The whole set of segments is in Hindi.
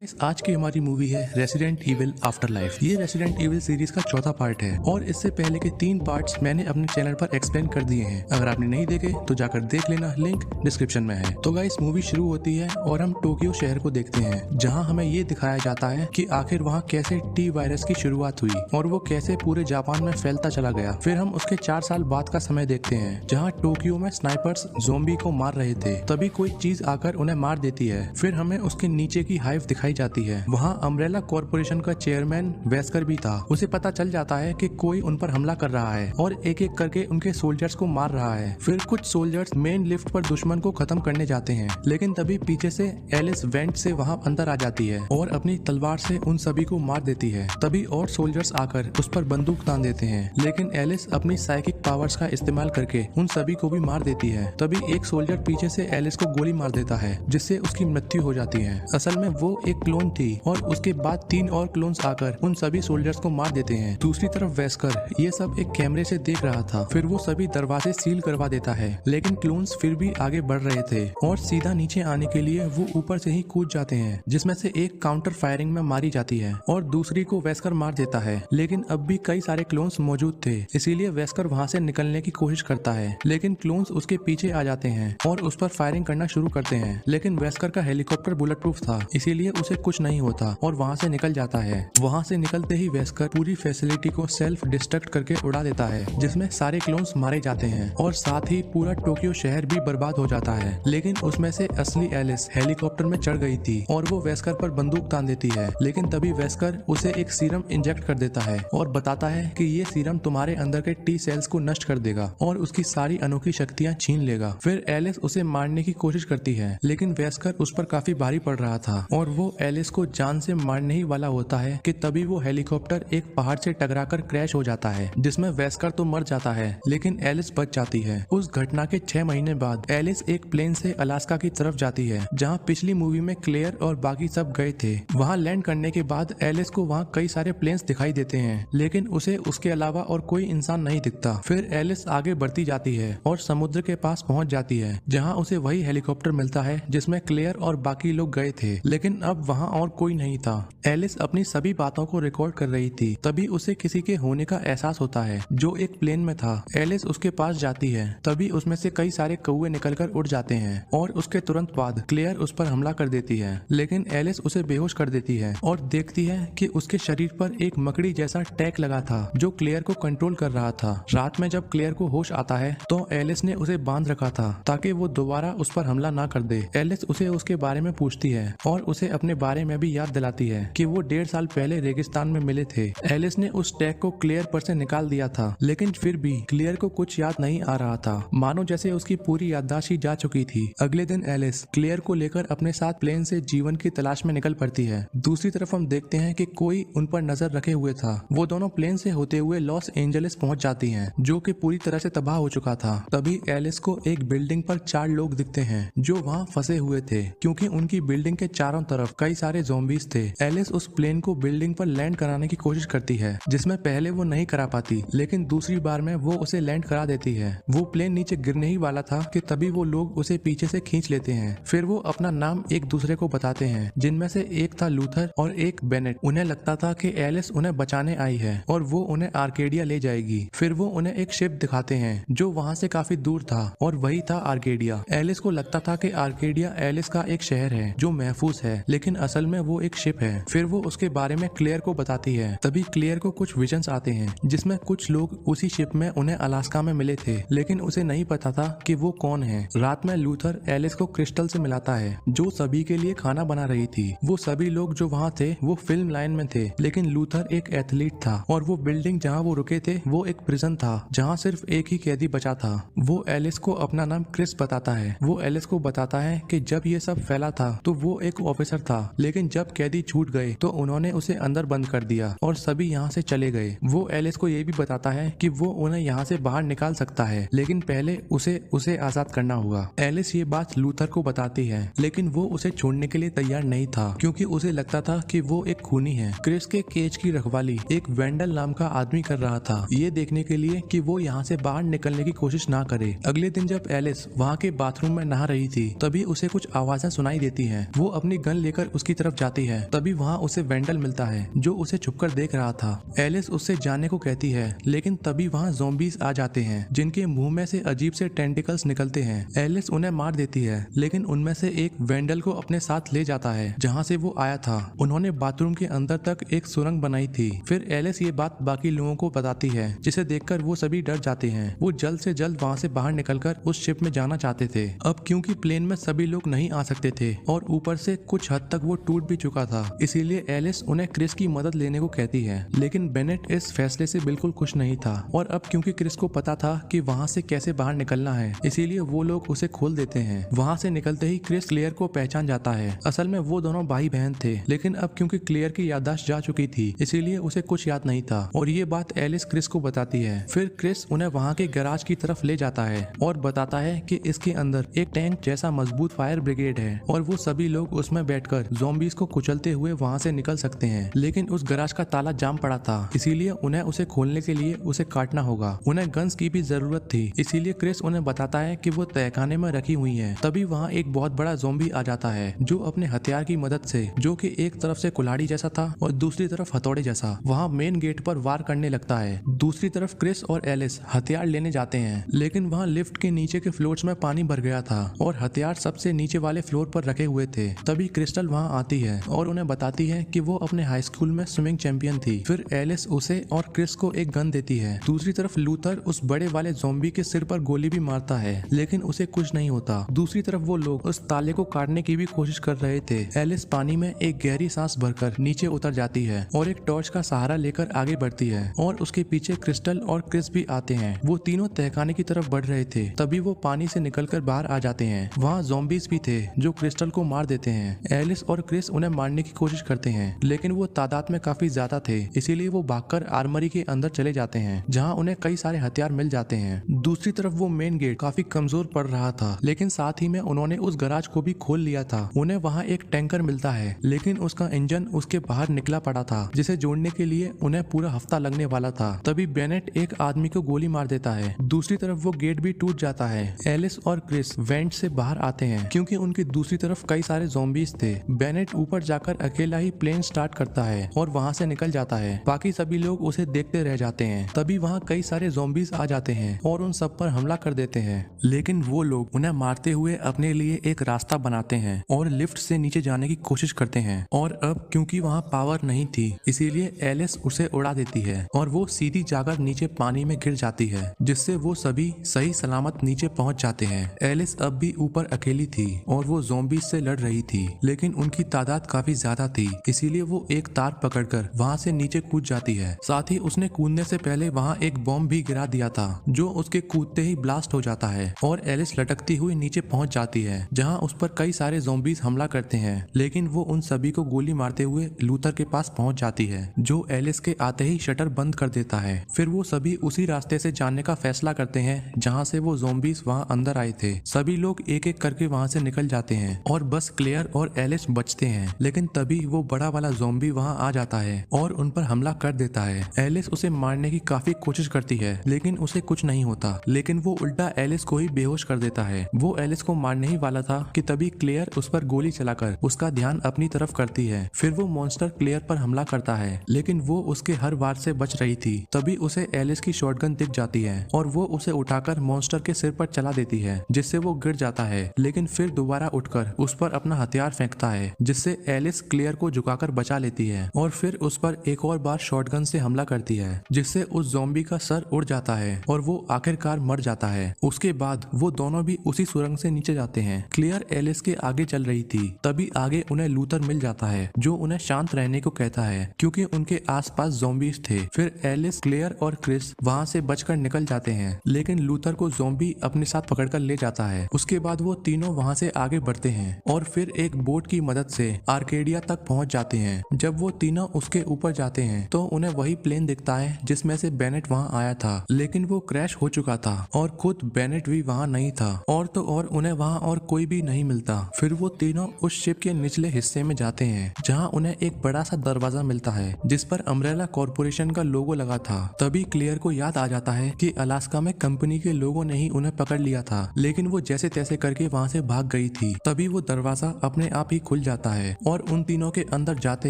आज की हमारी मूवी है रेसिडेंट इविल आफ्टर लाइफ। ये रेसिडेंट इविल सीरीज का चौथा पार्ट है और इससे पहले के 3 पार्ट्स मैंने अपने चैनल पर एक्सप्लेन कर दिए हैं। अगर आपने नहीं देखे तो जाकर देख लेना, लिंक डिस्क्रिप्शन में है। तो गाइस मूवी शुरू होती है और हम टोक्यो शहर को देखते हैं, जहां हमें ये दिखाया जाता है कि आखिर वहां कैसे टी वायरस की शुरुआत हुई और वो कैसे पूरे जापान में फैलता चला गया। फिर हम उसके 4 साल बाद का समय देखते हैं, जहाँ टोक्यो में स्नाइपर्स ज़ोंबी को मार रहे थे। तभी कोई चीज आकर उन्हें मार देती है। फिर हमें उसके नीचे की हाइव दिखाई जाती है। वहाँ अम्ब्रेला कॉर्पोरेशन का चेयरमैन वेस्कर भी था। उसे पता चल जाता है कि कोई उन पर हमला कर रहा है और एक एक करके उनके सोल्जर्स को मार रहा है। फिर कुछ सोल्जर्स मेन लिफ्ट पर दुश्मन को खत्म करने जाते हैं, लेकिन तभी पीछे से एलिस वेंट से वहाँ अंदर आ जाती है और अपनी तलवार से उन सभी को मार देती है। तभी और सोल्जर्स आकर उस पर बंदूक तान देते हैं, लेकिन एलिस अपनी साइकिक पावर्स का इस्तेमाल करके उन सभी को भी मार देती है। तभी एक सोल्जर पीछे से एलिस को गोली मार देता है, जिससे उसकी मृत्यु हो जाती है। असल में वो एक क्लोन थी और उसके बाद 3 और क्लोन्स आकर उन सभी सोल्जर्स को मार देते हैं। दूसरी तरफ वेस्कर ये सब एक कैमरे से देख रहा था। फिर वो सभी दरवाजे सील करवा देता है, लेकिन क्लोन्स फिर भी आगे बढ़ रहे थे और सीधा नीचे आने के लिए वो ऊपर से ही कूद जाते हैं, जिसमें से एक काउंटर फायरिंग में मारी जाती है और दूसरी को वेस्कर मार देता है। लेकिन अब भी कई सारे क्लोन्स मौजूद थे, इसीलिए वेस्कर वहाँ से निकलने की कोशिश करता है, लेकिन क्लोन्स उसके पीछे आ जाते हैं और उस पर फायरिंग करना शुरू करते हैं। लेकिन वेस्कर का हेलीकॉप्टर बुलेट प्रूफ था, इसीलिए उसे कुछ नहीं होता और वहाँ से निकल जाता है। वहाँ से निकलते ही वेस्कर पूरी फैसिलिटी को सेल्फ डिस्ट्रक्ट करके उड़ा देता है, जिसमें सारे क्लोन्स मारे जाते हैं और साथ ही पूरा टोक्यो शहर भी बर्बाद हो जाता है। लेकिन उसमें से असली एलिस हेलीकॉप्टर में चढ़ गई थी और वो वेस्कर पर बंदूक तान देती है। लेकिन तभी वेस्कर उसे एक सीरम इंजेक्ट कर देता है और बताता है कि ये सीरम तुम्हारे अंदर के टी सेल्स को नष्ट कर देगा और उसकी सारी अनोखी शक्तियाँ छीन लेगा। फिर एलिस उसे मारने की कोशिश करती है, लेकिन वेस्कर उस पर काफी भारी पड़ रहा था और वो एलिस को जान से मारने ही वाला होता है कि तभी वो हेलीकॉप्टर एक पहाड़ से टकराकर क्रैश हो जाता है, जिसमें वेस्कर तो मर जाता है लेकिन एलिस बच जाती है। उस घटना के 6 महीने बाद एलिस एक प्लेन से अलास्का की तरफ जाती है, जहां पिछली मूवी में क्लेयर और बाकी सब गए थे। वहां लैंड करने के बाद एलिस को वहां कई सारे प्लेन्स दिखाई देते हैं, लेकिन उसे उसके अलावा और कोई इंसान नहीं दिखता। फिर एलिस आगे बढ़ती जाती है और समुद्र के पास पहुंच जाती है, जहाँ उसे वही हेलीकॉप्टर मिलता है जिसमें क्लेयर और बाकी लोग गए थे, लेकिन अब वहाँ और कोई नहीं था। एलिस अपनी सभी बातों को रिकॉर्ड कर रही थी। तभी उसे किसी के होने का एहसास होता है, जो एक प्लेन में था। एलिस उसके पास जाती है, तभी उसमें से कई सारे कौवे निकलकर उड़ जाते हैं और उसके तुरंत बाद क्लेयर उस पर हमला कर देती है, लेकिन एलिस उसे बेहोश कर देती है और देखती है कि उसके शरीर पर एक मकड़ी जैसा टैग लगा था, जो क्लेयर को कंट्रोल कर रहा था। रात में जब क्लेयर को होश आता है तो एलिस ने उसे बांध रखा था ताकि वो दोबारा उस पर हमला ना कर दे। एलिस उसे उसके बारे में पूछती है और उसे अपने बारे में भी याद दिलाती है कि वो 1.5 साल पहले रेगिस्तान में मिले थे। एलिस ने उस टैग को क्लेयर पर से निकाल दिया था, लेकिन फिर भी क्लेयर को कुछ याद नहीं आ रहा था, मानो जैसे उसकी पूरी याददाश्त ही जा चुकी थी। अगले दिन एलिस क्लेयर को लेकर अपने साथ प्लेन से जीवन की तलाश में निकल पड़ती है। दूसरी तरफ हम देखते हैं कि कोई उन पर नजर रखे हुए था। वो दोनों प्लेन से होते हुए लॉस एंजलिस पहुंच जाती हैं, जो कि पूरी तरह से तबाह हो चुका था। तभी एलिस को एक बिल्डिंग पर 4 लोग दिखते हैं जो वहाँ फंसे हुए थे, क्योंकि उनकी बिल्डिंग के चारों तरफ कई सारे ज़ॉम्बीज थे। एलिस उस प्लेन को बिल्डिंग पर लैंड कराने की कोशिश करती है, जिसमें पहले वो नहीं करा पाती, लेकिन दूसरी बार में वो उसे लैंड करा देती है। वो प्लेन नीचे गिरने ही वाला था कि तभी वो लोग उसे पीछे से खींच लेते हैं। फिर वो अपना नाम एक दूसरे को बताते हैं, जिनमें से एक था लूथर और एक बेनेट। उन्हें लगता था कि एलिस उन्हें बचाने आई है और वो उन्हें आर्केडिया ले जाएगी। फिर वो उन्हें एक शिप दिखाते हैं जो वहाँ से काफी दूर था और वही था आर्केडिया। एलिस को लगता था कि आर्केडिया एलिस का एक शहर है जो महफूज है, लेकिन असल में वो एक शिप है। फिर वो उसके बारे में क्लेयर को बताती है। तभी क्लेयर को कुछ विजन्स आते हैं, जिसमें कुछ लोग उसी शिप में उन्हें अलास्का में मिले थे, लेकिन उसे नहीं पता था कि वो कौन है। रात में लूथर एलिस को क्रिस्टल से मिलाता है, जो सभी के लिए खाना बना रही थी। वो सभी लोग जो वहाँ थे वो फिल्म लाइन में थे, लेकिन लूथर एक एथलीट था और वो बिल्डिंग जहाँ वो रुके थे वो एक प्रिजन था, जहाँ सिर्फ एक ही कैदी बचा था। वो एलिस को अपना नाम क्रिस बताता है। वो एलिस को बताता है कि जब ये सब फैला था तो वो एक ऑफिसर था, लेकिन जब कैदी छूट गए तो उन्होंने उसे अंदर बंद कर दिया और सभी यहाँ से चले गए। वो एलिस को ये भी बताता है कि वो उन्हें यहाँ से बाहर निकाल सकता है, लेकिन पहले उसे आजाद करना होगा। एलिस ये बात लूथर को बताती है, लेकिन वो उसे छोड़ने के लिए तैयार नहीं था, क्योंकि उसे लगता था कि वो एक खूनी है। क्रिस के केज की रखवाली एक वेंडल नाम का आदमी कर रहा था, ये देखने के लिए कि वो यहाँ से बाहर निकलने की कोशिश ना करे। अगले दिन जब एलिस वहाँ के बाथरूम में नहा रही थी, तभी उसे कुछ आवाजें सुनाई देती हैं। वो अपनी गन लेकर उसकी तरफ जाती है। तभी वहाँ उसे वेंडल मिलता है जो उसे छुपकर देख रहा था। एलिस उससे जाने को कहती है, लेकिन तभी वहाँ ज़ॉम्बीज आ जाते हैं जिनके मुंह में से अजीब से टेंटिकल्स निकलते हैं। एलिस उन्हें मार देती है, लेकिन उनमें से एक वेंडल को अपने साथ ले जाता है जहाँ से वो आया था। उन्होंने बाथरूम के अंदर तक एक सुरंग बनाई थी। फिर एलिस ये बात बाकी लोगों को बताती है, जिसे देखकर वो सभी डर जाते हैं। वो जल्द से जल्द वहाँ से बाहर निकलकर उस शिप में जाना चाहते थे। अब क्योंकि प्लेन में सभी लोग नहीं आ सकते थे और ऊपर से कुछ हद तक वो टूट भी चुका था, इसीलिए एलिस उन्हें क्रिस की मदद लेने को कहती है। लेकिन बेनेट इस फैसले से बिल्कुल खुश नहीं था और अब क्योंकि क्रिस को पता था कि वहाँ से कैसे बाहर निकलना है, इसीलिए वो लोग उसे खोल देते हैं। वहाँ से निकलते ही क्रिस क्लेयर को पहचान जाता है। असल में वो दोनों भाई बहन थे, लेकिन अब क्योंकि क्लेयर की याददाश्त जा चुकी थी, इसीलिए उसे कुछ याद नहीं था और ये बात एलिस क्रिस को बताती है। फिर क्रिस उन्हें वहाँ के गैराज की तरफ ले जाता है और बताता है कि इसके अंदर एक टैंक जैसा मजबूत फायर ब्रिगेड है और वो सभी लोग उसमें बैठकर ज़ॉम्बीज को कुचलते हुए वहाँ से निकल सकते हैं। लेकिन उस गैराज का ताला जाम पड़ा था, इसीलिए उन्हें उसे खोलने के लिए उसे काटना होगा। उन्हें गन्स की भी जरूरत थी, इसीलिए क्रिस उन्हें बताता है कि वो तहखाने में रखी हुई है। तभी वहाँ एक बहुत बड़ा ज़ॉम्बी आ जाता है जो अपने हथियार की मदद से, जो कि एक तरफ से कुल्हाड़ी जैसा था और दूसरी तरफ हथौड़े जैसा, वहाँ मेन गेट पर वार करने लगता है। दूसरी तरफ क्रिस और एलिस हथियार लेने जाते हैं, लेकिन वहाँ लिफ्ट के नीचे के फ्लोर्स में पानी भर गया था और हथियार सबसे नीचे वाले फ्लोर पर रखे हुए थे। तभी क्रिस्टल वहाँ आती है और उन्हें बताती है कि वो अपने हाई स्कूल में स्विमिंग चैंपियन थी। फिर एलिस उसे और क्रिस को एक गन देती है। दूसरी तरफ लूथर उस बड़े वाले ज़ॉम्बी के सिर पर गोली भी मारता है, लेकिन उसे कुछ नहीं होता। दूसरी तरफ वो लोग उस ताले को काटने की भी कोशिश कर रहे थे। एलिस पानी में एक गहरी सांस भरकर नीचे उतर जाती है और एक टॉर्च का सहारा लेकर आगे बढ़ती है और उसके पीछे क्रिस्टल और क्रिस भी आते हैं। वो तीनों तहखाने की तरफ बढ़ रहे थे। तभी वो पानी से निकलकर बाहर आ जाते हैं। वहाँ ज़ॉम्बीज भी थे जो क्रिस्टल को मार देते हैं। एलिस और क्रिस उन्हें मारने की कोशिश करते हैं, लेकिन वो तादाद में काफी ज्यादा थे, इसीलिए वो भागकर आर्मरी के अंदर चले जाते हैं जहाँ उन्हें कई सारे हथियार मिल जाते हैं। दूसरी तरफ वो मेन गेट काफी कमजोर पड़ रहा था, लेकिन साथ ही में उन्होंने उस गराज को भी खोल लिया था। उन्हें वहाँ एक टैंकर मिलता है, लेकिन उसका इंजन उसके बाहर निकला पड़ा था, जिसे जोड़ने के लिए उन्हें पूरा हफ्ता लगने वाला था। तभी बेनेट एक आदमी को गोली मार देता है। दूसरी तरफ वो गेट भी टूट जाता है। एलिस और क्रिस वेंट से बाहर आते हैं क्योंकि उनकी दूसरी तरफ कई सारे ज़ॉम्बीज थे। बेनेट ऊपर जाकर अकेला ही प्लेन स्टार्ट करता है और वहाँ से निकल जाता है। बाकी सभी लोग उसे देखते रह जाते हैं। तभी वहाँ कई सारे ज़ॉम्बीज आ जाते हैं और उन सब पर हमला कर देते हैं, लेकिन वो लोग उन्हें मारते हुए अपने लिए एक रास्ता बनाते हैं और लिफ्ट से नीचे जाने की कोशिश करते हैं। और अब क्योंकि वहाँ पावर नहीं थी, इसीलिए एलिस उसे उड़ा देती है और वो सीधी जाकर नीचे पानी में गिर जाती है, जिससे वो सभी सही सलामत नीचे पहुंच जाते हैं। एलिस अब भी ऊपर अकेली थी और वो ज़ॉम्बीज से लड़ रही थी, लेकिन उनकी तादाद काफी ज्यादा थी, इसीलिए वो एक तार पकड़कर वहाँ से नीचे कूद जाती है। साथ ही उसने कूदने से पहले वहाँ एक बॉम्ब भी गिरा दिया था, जो उसके कूदते ही ब्लास्ट हो जाता है और एलिस लटकती हुई नीचे पहुंच जाती है, जहाँ उस पर कई सारे ज़ॉम्बीज हमला करते हैं, लेकिन वो उन सभी को गोली मारते हुए लूथर के पास पहुंच जाती है, जो एलिस के आते ही शटर बंद कर देता है। फिर वो सभी उसी रास्ते से जाने का फैसला करते हैं जहाँ से वो ज़ॉम्बीज वहाँ अंदर आए थे। सभी लोग एक एक करके वहाँ से निकल जाते हैं और बस क्लेयर और एलिस बचते हैं, लेकिन तभी वो बड़ा वाला ज़ॉम्बी वहाँ आ जाता है और उन पर हमला कर देता है। एलिस उसे मारने की काफी कोशिश करती है, लेकिन उसे कुछ नहीं होता, लेकिन वो उल्टा एलिस को ही बेहोश कर देता है। वो एलिस को मारने ही वाला था कि तभी क्लेयर उस पर गोली चलाकर उसका ध्यान अपनी तरफ करती है। फिर वो मॉन्स्टर क्लेयर पर हमला करता है, लेकिन वो उसके हर वार से बच रही थी। तभी उसे एलिस की शॉटगन दिख जाती है और वो उसे उठाकर मॉन्स्टर के सिर पर चला देती है, जिससे वो गिर जाता है, लेकिन फिर दोबारा उठकर उस पर अपना हथियार फेंकता है, जिससे एलिस क्लेयर को झुकाकर बचा लेती है और फिर उस पर एक और बार शॉटगन से हमला करती है, जिससे उस ज़ॉम्बी का सर उड़ जाता है और वो आखिरकार मर जाता है। उसके बाद वो दोनों भी उसी सुरंग से नीचे जाते हैं। क्लेयर एलिस के आगे चल रही थी, तभी आगे उन्हें लूथर मिल जाता है, जो उन्हें शांत रहने को कहता है क्योंकि उनके आसपास ज़ॉम्बीज थे। फिर एलिस, क्लेयर और क्रिस वहाँ से बचकर निकल जाते हैं, लेकिन लूथर को ज़ॉम्बी अपने साथ पकड़कर ले जाता है। उसके बाद वो तीनों वहाँ से आगे बढ़ते हैं और फिर एक बोट की मदद से आर्केडिया तक पहुँच जाते हैं। जब वो तीनों उसके ऊपर जाते हैं तो उन्हें वही प्लेन दिखता है जिसमें से बेनेट वहाँ आया था, लेकिन वो क्रैश हो चुका था और खुद बेनेट भी वहाँ नहीं था और तो और उन्हें वहाँ और कोई भी नहीं मिलता। फिर वो तीनों उस शिप के निचले हिस्से में जाते हैं, जहाँ उन्हें एक बड़ा सा दरवाजा मिलता है जिस पर अम्ब्रेला कॉर्पोरेशन का लोगो लगा था। तभी क्लियर को याद आ जाता है कि अलास्का में कंपनी के लोगों ने ही उन्हें पकड़ लिया था, लेकिन वो जैसे तैसे करके वहाँ से भाग गई थी। तभी वो दरवाजा अपने आप ही खुल खुल जाता है और उन तीनों के अंदर जाते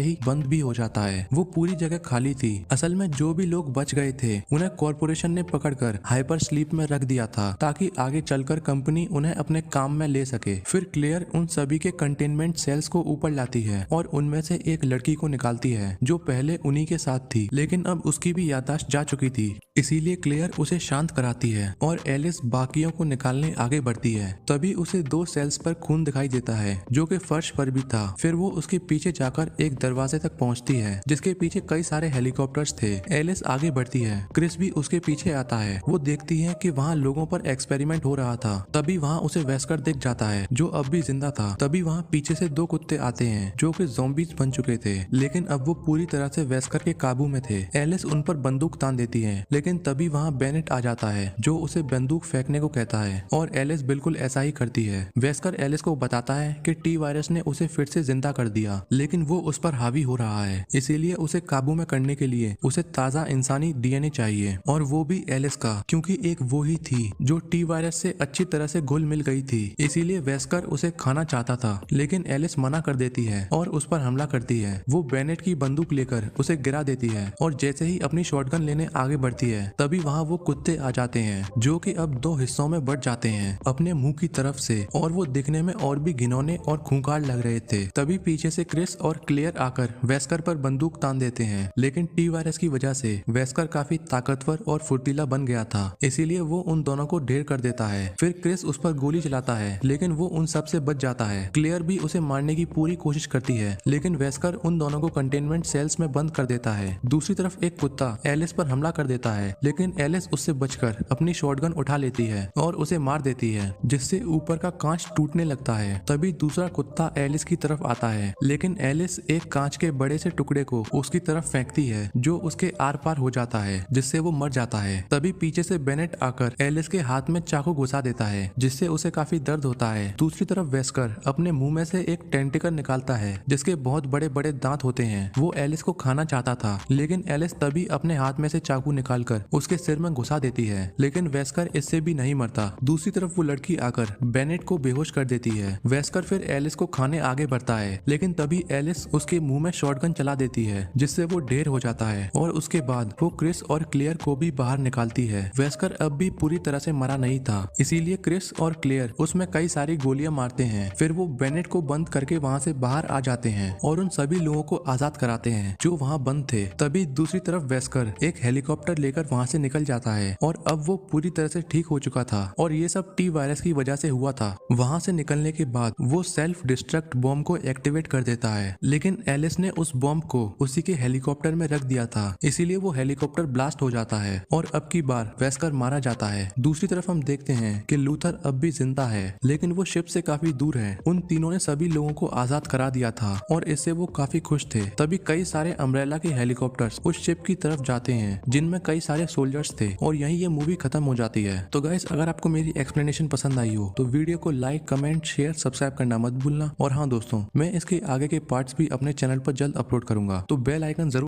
ही बंद भी हो जाता है। वो पूरी जगह खाली थी। असल में जो भी लोग बच गए थे उन्हें कॉर्पोरेशन ने पकड़कर हाइपर स्लीप में रख दिया था ताकि आगे चलकर कंपनी उन्हें अपने काम में ले सके। फिर क्लेयर उन सभी के कंटेनमेंट सेल्स को ऊपर लाती है और उनमें से एक लड़की को निकालती है जो पहले उन्हीं के साथ थी, लेकिन अब उसकी भी याददाश्त जा चुकी थी। इसीलिए क्लेयर उसे शांत कराती है और एलिस बाकियों को निकालने आगे बढ़ती है। तभी उसे 2 सेल्स पर खून दिखाई देता है जो कि फर्श पर भी था। फिर वो उसके पीछे जाकर एक दरवाजे तक पहुंचती है जिसके पीछे कई सारे हेलीकॉप्टर्स थे। एलिस आगे बढ़ती है, क्रिस भी उसके पीछे आता है। वो देखती है कि वहाँ लोगों पर एक्सपेरिमेंट हो रहा था। तभी वहाँ उसे वेस्कर दिख जाता है जो अब भी जिंदा था। तभी वहाँ पीछे से 2 कुत्ते आते हैं जो कि ज़ॉम्बीज बन चुके थे, लेकिन अब वो पूरी तरह से वेस्कर के काबू में थे। एलिस उन पर बंदूक तान देती है, लेकिन तभी वहाँ बेनेट आ जाता है जो उसे बंदूक फेंकने को कहता है और एलिस बिल्कुल ऐसा ही करती है। वेस्कर एलिस को बताता है कि टी वायरस ने उसे फिर से जिंदा कर दिया, लेकिन वो उस पर हावी हो रहा है। इसीलिए उसे काबू में करने के लिए उसे ताज़ा इंसानी डीएनए चाहिए, और वो भी एलिस का, क्योंकि एक वो ही थी जो टी वायरस से अच्छी तरह से घुल मिल गई थी। इसीलिए वेस्कर उसे खाना चाहता था, लेकिन एलिस मना कर देती है और उस पर हमला करती है। वो बेनेट की बंदूक लेकर उसे गिरा देती है और जैसे ही अपनी शॉटगन लेने आगे बढ़ती है तभी वहाँ वो कुत्ते आ जाते हैं जो कि अब 2 हिस्सों में बढ़ जाते हैं अपने मुंह की तरफ से, और वो दिखने में और भी घिनौने और खूंखार लग रहे थे। तभी पीछे से क्रिस और क्लेयर आकर वेस्कर पर बंदूक तान देते हैं, लेकिन टी वायरस की वजह से वेस्कर काफी ताकतवर और फुर्तीला बन गया था, इसीलिए वो उन दोनों को ढेर कर देता है। फिर क्रिस उस पर गोली चलाता है, लेकिन वो उन सब से बच जाता है। क्लेयर भी उसे मारने की पूरी कोशिश करती है, लेकिन वेस्कर उन दोनों को कंटेनमेंट सेल्स में बंद कर देता है। दूसरी तरफ एक कुत्ता एलिस पर हमला कर देता है, लेकिन एलिस उससे बचकर अपनी शॉटगन उठा लेती है और उसे मार देती है, जिससे ऊपर का कांच टूटने लगता है। तभी दूसरा कुत्ता एलिस की तरफ आता है, लेकिन एलिस एक कांच के बड़े से टुकड़े को उसकी तरफ फेंकती है जो उसके आर पार हो जाता है, जिससे वो मर जाता है। तभी पीछे से बेनेट आकर एलिस के हाथ में चाकू घुसा देता है, जिससे उसे काफी दर्द होता है। दूसरी तरफ वेस्कर अपने मुंह में से एक टेंटिकल निकालता है जिसके बहुत बड़े बड़े दांत होते हैं। वो एलिस को खाना चाहता था, लेकिन एलिस तभी अपने हाथ में से चाकू निकालकर उसके सिर में घुसा देती है, लेकिन वेस्कर इससे भी नहीं मरता। दूसरी तरफ वो लड़की आकर बेनेट को बेहोश कर देती है। वेस्कर फिर एलिस को खाने आगे बढ़ता है, लेकिन तभी एलिस उसके मुंह में शॉटगन चला देती है, जिससे वो ढेर हो जाता है, और उसके बाद वो क्रिस और क्लेयर को भी बाहर निकालती है। वेस्कर अब भी पूरी तरह से मरा नहीं था, इसीलिए क्रिस और क्लेयर उसमें कई सारी गोलियां मारते हैं। फिर वो बेनेट को बंद करके वहाँ से बाहर आ जाते हैं और उन सभी लोगों को आजाद कराते हैं जो वहाँ बंद थे। तभी दूसरी तरफ वेस्कर एक हेलीकॉप्टर लेकर वहाँ से निकल जाता है, और अब वो पूरी तरह से ठीक हो चुका था, और ये सब टी वायरस की वजह से हुआ था। वहाँ से निकलने के बाद वो सेल्फ डिस्ट्रक्ट बॉम्ब को एक्टिवेट कर देता है, लेकिन एलिस ने उस बॉम्ब को उसी के हेलीकॉप्टर में रख दिया था, इसीलिए वो हेलीकॉप्टर ब्लास्ट हो जाता है और अब की बार वेस्कर मारा जाता है। दूसरी तरफ हम देखते हैं कि लूथर अब भी जिंदा है, लेकिन वो शिप से काफी दूर है। उन तीनों ने सभी लोगों को आजाद करा दिया था और इससे वो काफी खुश थे। तभी कई सारे अम्ब्रेला के हेलीकॉप्टर्स उस शिप की तरफ जाते हैं जिनमें कई सारे सोल्जर्स थे, और यहीं ये मूवी खत्म हो जाती है। तो गाइस, अगर आपको मेरी एक्सप्लेनेशन पसंद आई हो तो वीडियो को लाइक, कमेंट, शेयर, सब्सक्राइब करना मत भूलना। और हाँ दोस्तों, मैं इसके आगे के पार्ट्स भी अपने चैनल पर जल्द अपलोड करूंगा, तो बेल आइकन जरूर